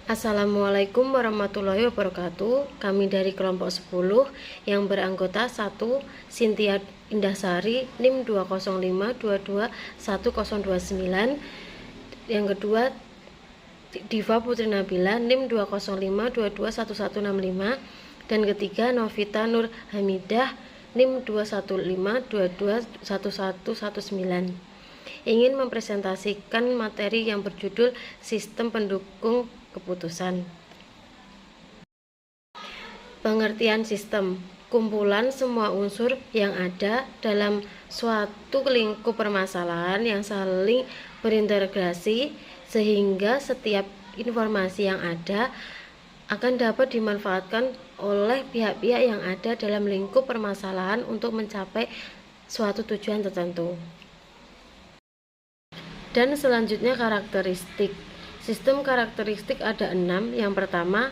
Assalamualaikum warahmatullahi wabarakatuh. Kami dari kelompok 10 yang beranggota 1 Cynthia Indahsari NIM 205221029, yang kedua Diva Putri Nabila NIM 205221165, dan ketiga Novita Nur Hamidah NIM 215221119. Ingin mempresentasikan materi yang berjudul Sistem Pendukung Keputusan. Pengertian sistem: kumpulan semua unsur yang ada dalam suatu lingkup permasalahan yang saling berintegrasi sehingga setiap informasi yang ada akan dapat dimanfaatkan oleh pihak-pihak yang ada dalam lingkup permasalahan untuk mencapai suatu tujuan tertentu. Dan selanjutnya karakteristik. Sistem karakteristik ada 6. Yang pertama,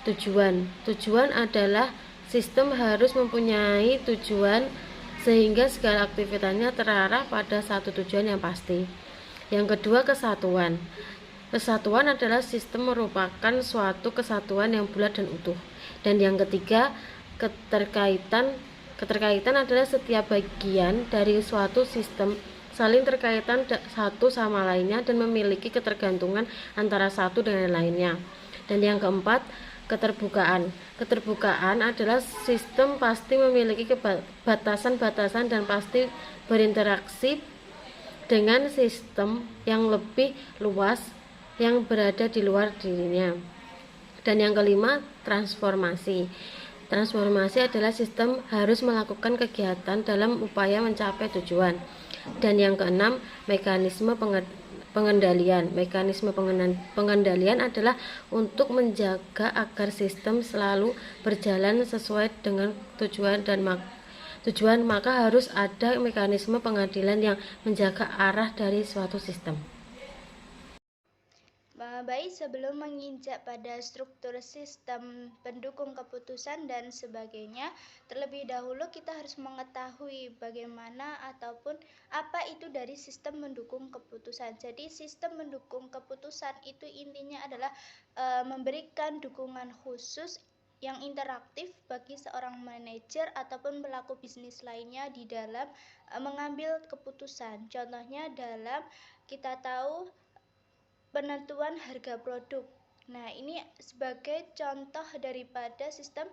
tujuan. Tujuan adalah sistem harus mempunyai tujuan sehingga segala aktivitasnya terarah pada satu tujuan yang pasti. Yang kedua, kesatuan. Kesatuan adalah sistem merupakan suatu kesatuan yang bulat dan utuh. Dan yang ketiga, keterkaitan. Keterkaitan adalah setiap bagian dari suatu sistem saling terkaitan satu sama lainnya dan memiliki ketergantungan antara satu dengan lainnya. Dan yang keempat, keterbukaan. Keterbukaan adalah sistem pasti memiliki batasan-batasan dan pasti berinteraksi dengan sistem yang lebih luas yang berada di luar dirinya. Dan yang kelima, transformasi. Transformasi adalah sistem harus melakukan kegiatan dalam upaya mencapai tujuan. Dan yang keenam, mekanisme pengendalian. Mekanisme pengendalian adalah untuk menjaga agar sistem selalu berjalan sesuai dengan tujuan maka harus ada mekanisme pengadilan yang menjaga arah dari suatu sistem. Baik, sebelum menginjak pada struktur sistem pendukung keputusan dan sebagainya, terlebih dahulu kita harus mengetahui bagaimana ataupun apa itu dari sistem mendukung keputusan. Jadi sistem mendukung keputusan itu intinya adalah memberikan dukungan khusus yang interaktif bagi seorang manajer ataupun pelaku bisnis lainnya di dalam mengambil keputusan. Contohnya dalam kita tahu penentuan harga produk. Nah, ini sebagai contoh daripada sistem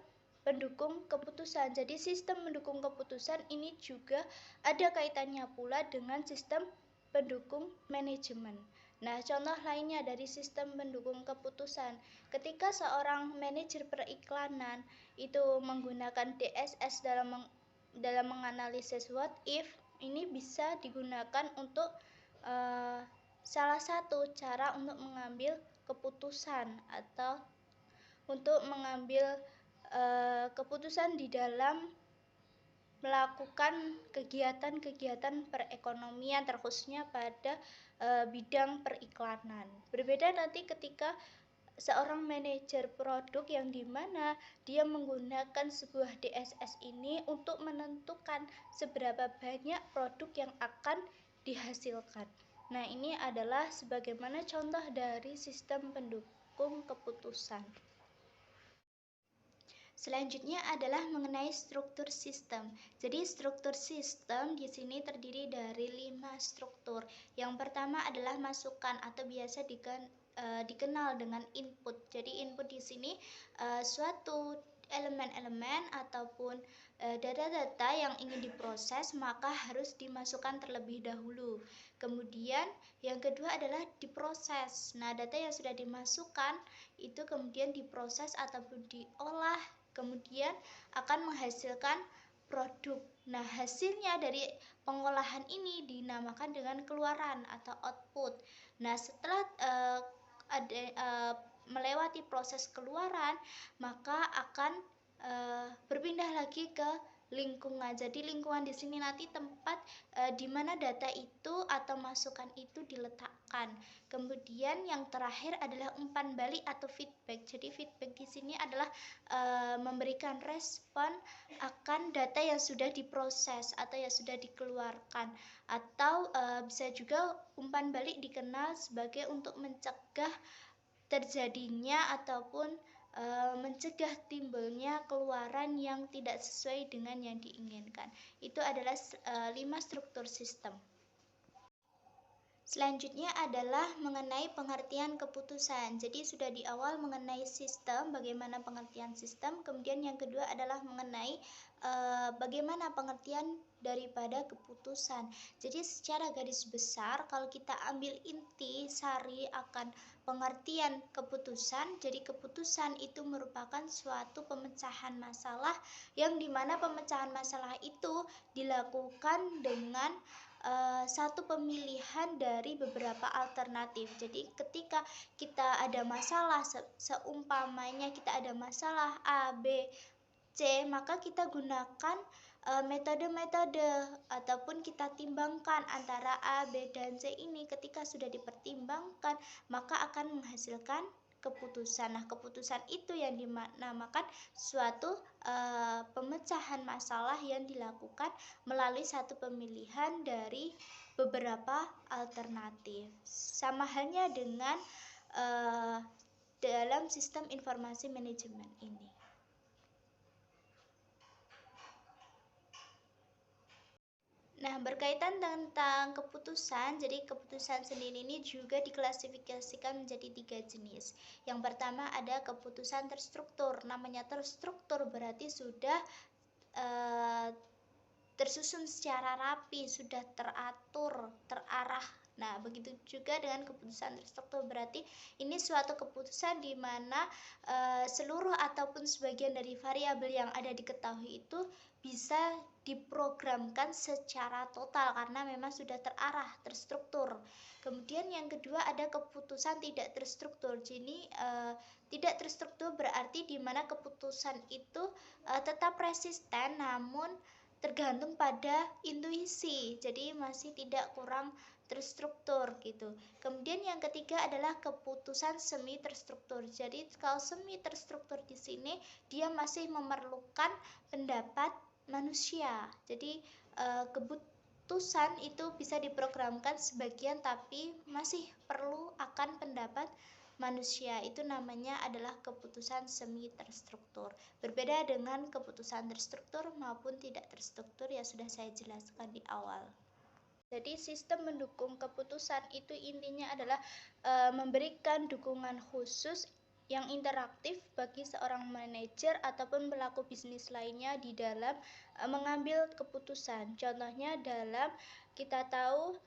pendukung keputusan. Jadi sistem pendukung keputusan ini juga ada kaitannya pula dengan sistem pendukung manajemen. Nah, contoh lainnya dari sistem pendukung keputusan, ketika seorang manajer periklanan itu menggunakan DSS dalam menganalisis what if, ini bisa digunakan untuk salah satu cara untuk mengambil keputusan atau untuk mengambil keputusan di dalam melakukan kegiatan-kegiatan perekonomian terkhususnya pada bidang periklanan. Berbeda nanti ketika seorang manajer produk yang dimana dia menggunakan sebuah DSS ini untuk menentukan seberapa banyak produk yang akan dihasilkan. Nah, ini adalah sebagaimana contoh dari sistem pendukung keputusan. Selanjutnya adalah mengenai struktur sistem. Jadi struktur sistem di sini terdiri dari 5 struktur. Yang pertama adalah masukan atau biasa dikenal dengan input. Jadi input di sini suatu elemen-elemen ataupun data-data yang ingin diproses maka harus dimasukkan terlebih dahulu. Kemudian yang kedua adalah diproses. Nah, data yang sudah dimasukkan itu kemudian diproses ataupun diolah, kemudian akan menghasilkan produk. Nah, hasilnya dari pengolahan ini dinamakan dengan keluaran atau output. Nah, setelah melewati proses keluaran, maka akan berpindah lagi ke lingkungan. Jadi lingkungan di sini nanti tempat di mana data itu atau masukan itu diletakkan. Kemudian yang terakhir adalah umpan balik atau feedback. Jadi feedback di sini adalah memberikan respon akan data yang sudah diproses atau yang sudah dikeluarkan. Atau bisa juga umpan balik dikenal sebagai untuk mencegah terjadinya ataupun mencegah timbulnya keluaran yang tidak sesuai dengan yang diinginkan. Itu adalah 5 struktur sistem. Selanjutnya adalah mengenai pengertian keputusan. Jadi sudah di awal mengenai sistem, bagaimana pengertian sistem. Kemudian yang kedua adalah mengenai bagaimana pengertian daripada keputusan. Jadi secara garis besar kalau kita ambil inti sari akan pengertian keputusan, jadi keputusan itu merupakan suatu pemecahan masalah yang dimana pemecahan masalah itu dilakukan dengan satu pemilihan dari beberapa alternatif. Jadi ketika kita ada masalah, seumpamanya kita ada masalah A, B, C, maka kita gunakan metode-metode ataupun kita timbangkan antara A, B, dan C ini. Ketika sudah dipertimbangkan, maka akan menghasilkan keputusan. Nah, keputusan itu yang dinamakan suatu pemecahan masalah yang dilakukan melalui satu pemilihan dari beberapa alternatif. Sama halnya dengan dalam sistem informasi manajemen ini. Nah, berkaitan tentang keputusan, jadi keputusan sendiri ini juga diklasifikasikan menjadi 3 jenis. Yang pertama ada keputusan terstruktur. Namanya terstruktur berarti sudah tersusun secara rapi, sudah teratur, terarah. Nah, begitu juga dengan keputusan terstruktur, berarti ini suatu keputusan di mana seluruh ataupun sebagian dari variabel yang ada diketahui itu bisa diprogramkan secara total karena memang sudah terarah, terstruktur. Kemudian yang kedua ada keputusan tidak terstruktur. Jadi tidak terstruktur berarti di mana keputusan itu tetap resisten namun tergantung pada intuisi. Jadi masih tidak kurang terstruktur gitu. Kemudian yang ketiga adalah keputusan semi terstruktur. Jadi kalau semi terstruktur di sini dia masih memerlukan pendapat manusia. Jadi keputusan itu bisa diprogramkan sebagian tapi masih perlu akan pendapat manusia. Itu namanya adalah keputusan semi terstruktur. Berbeda dengan keputusan terstruktur maupun tidak terstruktur yang sudah saya jelaskan di awal. Jadi sistem mendukung keputusan itu intinya adalah memberikan dukungan khusus yang interaktif bagi seorang manajer ataupun pelaku bisnis lainnya di dalam mengambil keputusan. Contohnya dalam kita tahu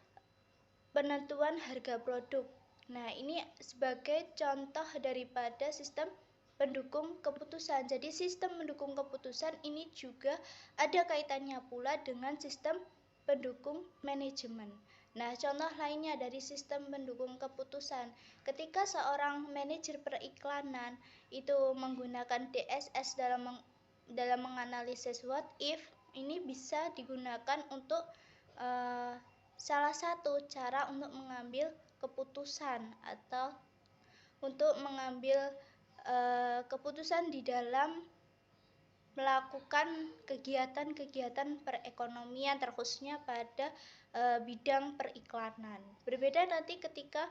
penentuan harga produk. Nah, ini sebagai contoh daripada sistem pendukung keputusan. Jadi sistem mendukung keputusan ini juga ada kaitannya pula dengan sistem pendukung manajemen. Nah, contoh lainnya dari sistem pendukung keputusan, ketika seorang manajer periklanan itu menggunakan DSS dalam menganalisis what if, ini bisa digunakan untuk salah satu cara untuk mengambil keputusan atau untuk mengambil keputusan di dalam melakukan kegiatan-kegiatan perekonomian terkhususnya pada bidang periklanan. Berbeda nanti ketika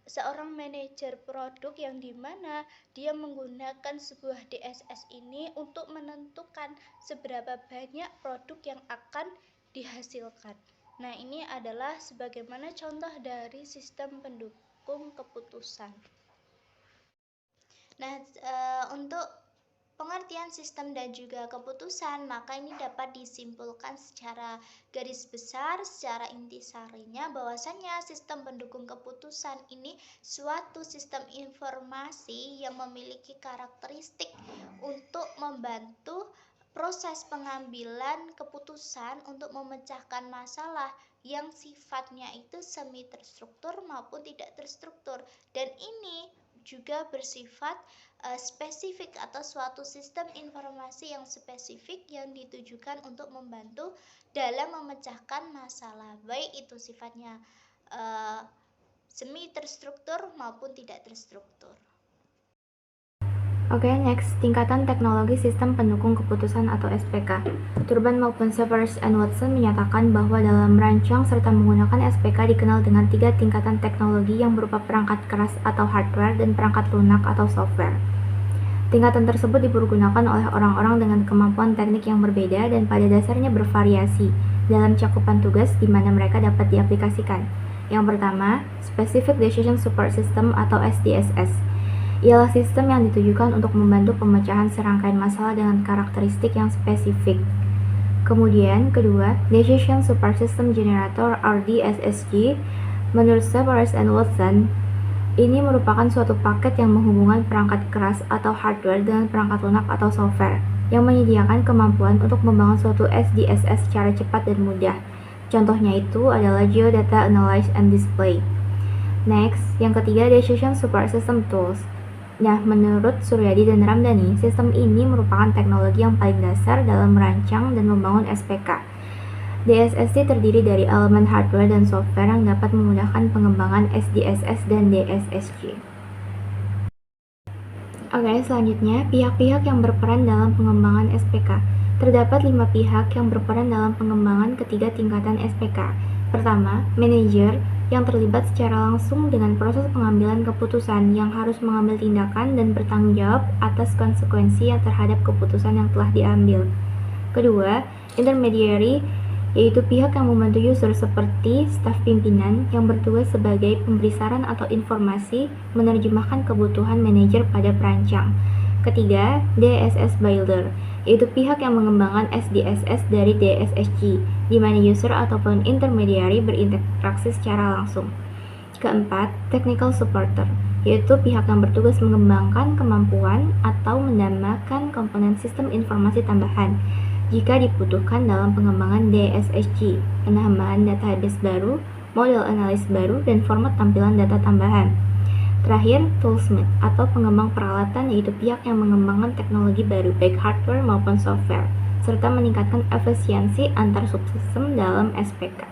seorang manajer produk yang dimana dia menggunakan sebuah DSS ini untuk menentukan seberapa banyak produk yang akan dihasilkan. Nah, ini adalah sebagaimana contoh dari sistem pendukung keputusan. Nah, untuk pengertian sistem dan juga keputusan, maka ini dapat disimpulkan secara garis besar, secara intisarinya bahwasanya sistem pendukung keputusan ini suatu sistem informasi yang memiliki karakteristik untuk membantu proses pengambilan keputusan untuk memecahkan masalah yang sifatnya itu semi terstruktur maupun tidak terstruktur, dan ini juga bersifat spesifik atau suatu sistem informasi yang spesifik yang ditujukan untuk membantu dalam memecahkan masalah, baik itu sifatnya semi terstruktur maupun tidak terstruktur. Oke, next, tingkatan teknologi sistem pendukung keputusan atau SPK. Turban maupun Severs and Watson menyatakan bahwa dalam merancang serta menggunakan SPK dikenal dengan 3 tingkatan teknologi yang berupa perangkat keras atau hardware dan perangkat lunak atau software. Tingkatan tersebut dipergunakan oleh orang-orang dengan kemampuan teknik yang berbeda dan pada dasarnya bervariasi dalam cakupan tugas di mana mereka dapat diaplikasikan. Yang pertama, Specific Decision Support System atau SDSS. Ialah sistem yang ditujukan untuk membantu pemecahan serangkaian masalah dengan karakteristik yang spesifik. Kemudian, kedua, Decision Support System Generator or DSSG. Menurut Severs and Watson, ini merupakan suatu paket yang menghubungkan perangkat keras atau hardware dengan perangkat lunak atau software, yang menyediakan kemampuan untuk membangun suatu SDSS secara cepat dan mudah. Contohnya itu adalah Geodata Analyze and Display. Next, yang ketiga, Decision Support System Tools. Nah, menurut Suryadi dan Ramdhani, sistem ini merupakan teknologi yang paling dasar dalam merancang dan membangun SPK. DSSC terdiri dari elemen hardware dan software yang dapat memudahkan pengembangan SDSS dan DSSG. Oke, selanjutnya, pihak-pihak yang berperan dalam pengembangan SPK. Terdapat 5 pihak yang berperan dalam pengembangan ketiga tingkatan SPK. Pertama, manajer, yang terlibat secara langsung dengan proses pengambilan keputusan yang harus mengambil tindakan dan bertanggung jawab atas konsekuensi yang terhadap keputusan yang telah diambil. Kedua, intermediary, yaitu pihak yang membantu user seperti staf pimpinan yang bertugas sebagai pemberi saran atau informasi menerjemahkan kebutuhan manajer pada perancang. Ketiga, DSS builder, yaitu pihak yang mengembangkan SDSS dari DSSG, di mana user ataupun intermediary berinteraksi secara langsung. Keempat, technical supporter, yaitu pihak yang bertugas mengembangkan kemampuan atau menambahkan komponen sistem informasi tambahan jika dibutuhkan dalam pengembangan DSSG, penambahan database baru, model analis baru, dan format tampilan data tambahan. Terakhir, toolsmith atau pengembang peralatan, yaitu pihak yang mengembangkan teknologi baru baik hardware maupun software, serta meningkatkan efisiensi antar subsistem dalam SPK.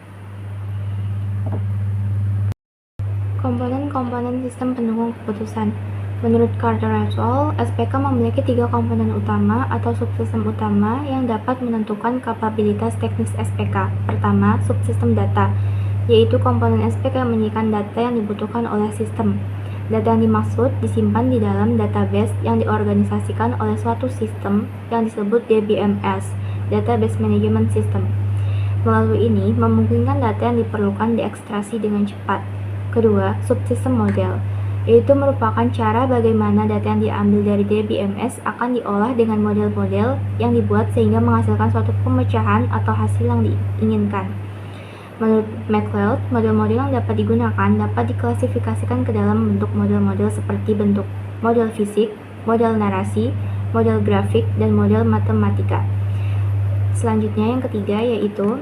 Komponen-komponen sistem pendukung keputusan. Menurut Carter-Russell, SPK memiliki 3 komponen utama atau subsistem utama yang dapat menentukan kapabilitas teknis SPK. Pertama, subsistem data, yaitu komponen SPK yang menyiapkan data yang dibutuhkan oleh sistem. Data yang dimaksud disimpan di dalam database yang diorganisasikan oleh suatu sistem yang disebut DBMS, Database Management System. Melalui ini, memungkinkan data yang diperlukan diekstraksi dengan cepat. Kedua, subsistem model, yaitu merupakan cara bagaimana data yang diambil dari DBMS akan diolah dengan model-model yang dibuat sehingga menghasilkan suatu pemecahan atau hasil yang diinginkan. Menurut McLeod, model-model yang dapat digunakan dapat diklasifikasikan ke dalam bentuk model-model seperti bentuk model fisik, model narasi, model grafik, dan model matematika. Selanjutnya yang ketiga yaitu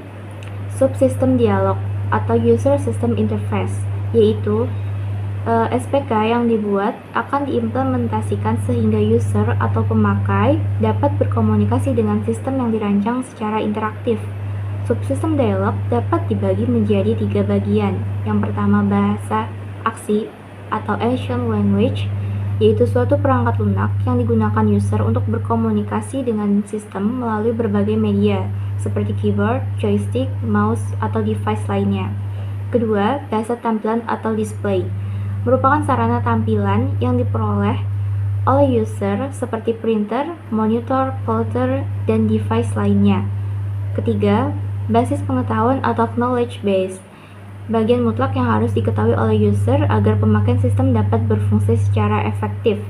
subsistem dialog atau user system interface, yaitu SPK yang dibuat akan diimplementasikan sehingga user atau pemakai dapat berkomunikasi dengan sistem yang dirancang secara interaktif. Subsistem dialog dapat dibagi menjadi 3 bagian. Yang pertama, bahasa aksi atau action language, yaitu suatu perangkat lunak yang digunakan user untuk berkomunikasi dengan sistem melalui berbagai media seperti keyboard, joystick, mouse, atau device lainnya. Kedua, bahasa tampilan atau display, merupakan sarana tampilan yang diperoleh oleh user seperti printer, monitor, plotter, dan device lainnya. Ketiga, basis pengetahuan atau knowledge base, bagian mutlak yang harus diketahui oleh user agar pemakaian sistem dapat berfungsi secara efektif.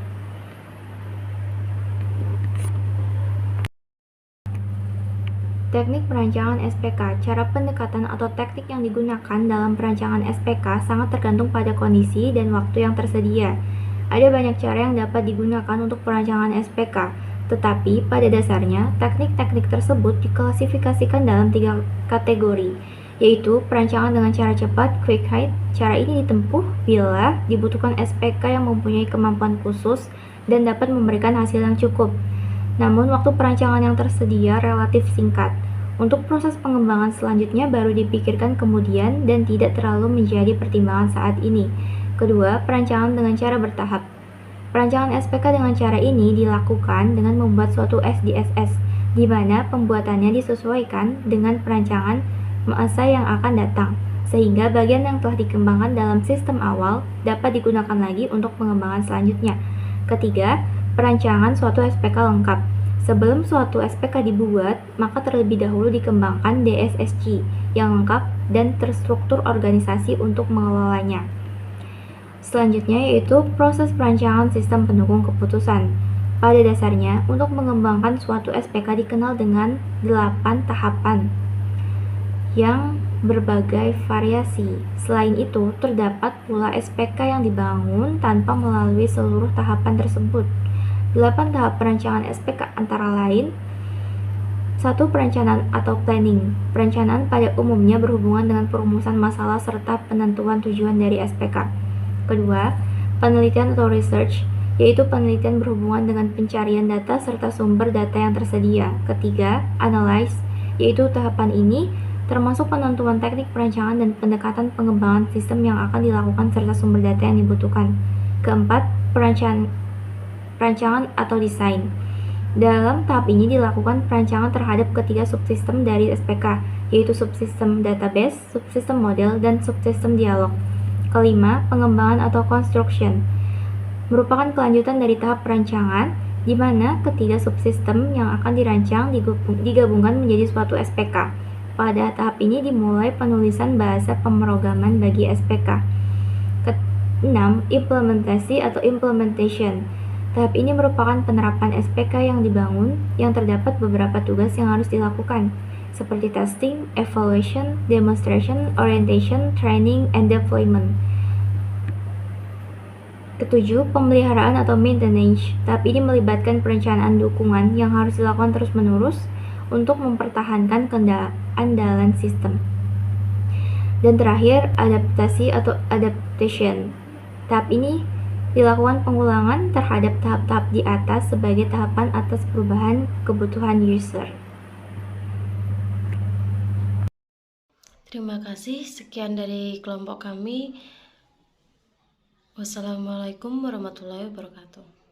Teknik perancangan SPK. Cara pendekatan atau teknik yang digunakan dalam perancangan SPK sangat tergantung pada kondisi dan waktu yang tersedia. Ada banyak cara yang dapat digunakan untuk perancangan SPK. Tetapi, pada dasarnya, teknik-teknik tersebut diklasifikasikan dalam 3 kategori, yaitu perancangan dengan cara cepat, quick hit. Cara ini ditempuh bila dibutuhkan SPK yang mempunyai kemampuan khusus dan dapat memberikan hasil yang cukup. Namun, waktu perancangan yang tersedia relatif singkat. Untuk proses pengembangan selanjutnya baru dipikirkan kemudian dan tidak terlalu menjadi pertimbangan saat ini. Kedua, perancangan dengan cara bertahap. Perancangan SPK dengan cara ini dilakukan dengan membuat suatu SDSS, di mana pembuatannya disesuaikan dengan perancangan masa yang akan datang, sehingga bagian yang telah dikembangkan dalam sistem awal dapat digunakan lagi untuk pengembangan selanjutnya. Ketiga, perancangan suatu SPK lengkap. Sebelum suatu SPK dibuat, maka terlebih dahulu dikembangkan DSSG yang lengkap dan terstruktur organisasi untuk mengelolanya. Selanjutnya yaitu proses perancangan sistem pendukung keputusan. Pada dasarnya, untuk mengembangkan suatu SPK dikenal dengan 8 tahapan yang berbagai variasi. Selain itu, terdapat pula SPK yang dibangun tanpa melalui seluruh tahapan tersebut. 8 tahap perancangan SPK antara lain: 1. Perencanaan atau planning. Perencanaan pada umumnya berhubungan dengan perumusan masalah serta penentuan tujuan dari SPK. Kedua, penelitian atau research, yaitu penelitian berhubungan dengan pencarian data serta sumber data yang tersedia. Ketiga, analyze, yaitu tahapan ini termasuk penentuan teknik perancangan dan pendekatan pengembangan sistem yang akan dilakukan serta sumber data yang dibutuhkan. Keempat, perancangan atau desain. Dalam tahap ini dilakukan perancangan terhadap ketiga subsistem dari SPK, yaitu subsistem database, subsistem model, dan subsistem dialog. Kelima, pengembangan atau construction merupakan kelanjutan dari tahap perancangan, di mana ketiga subsistem yang akan dirancang digabungkan menjadi suatu SPK. Pada tahap ini dimulai penulisan bahasa pemrograman bagi SPK. Keenam, implementasi atau implementation. Tahap ini merupakan penerapan SPK yang dibangun, yang terdapat beberapa tugas yang harus dilakukan, seperti testing, evaluation, demonstration, orientation, training, and deployment. Ketujuh, pemeliharaan atau maintenance. Tahap ini melibatkan perencanaan dukungan yang harus dilakukan terus-menerus untuk mempertahankan keandalan sistem. Dan terakhir, adaptasi atau adaptation. Tahap ini dilakukan pengulangan terhadap tahap-tahap di atas sebagai tahapan atas perubahan kebutuhan user. Terima kasih, sekian dari kelompok kami. Wassalamualaikum warahmatullahi wabarakatuh.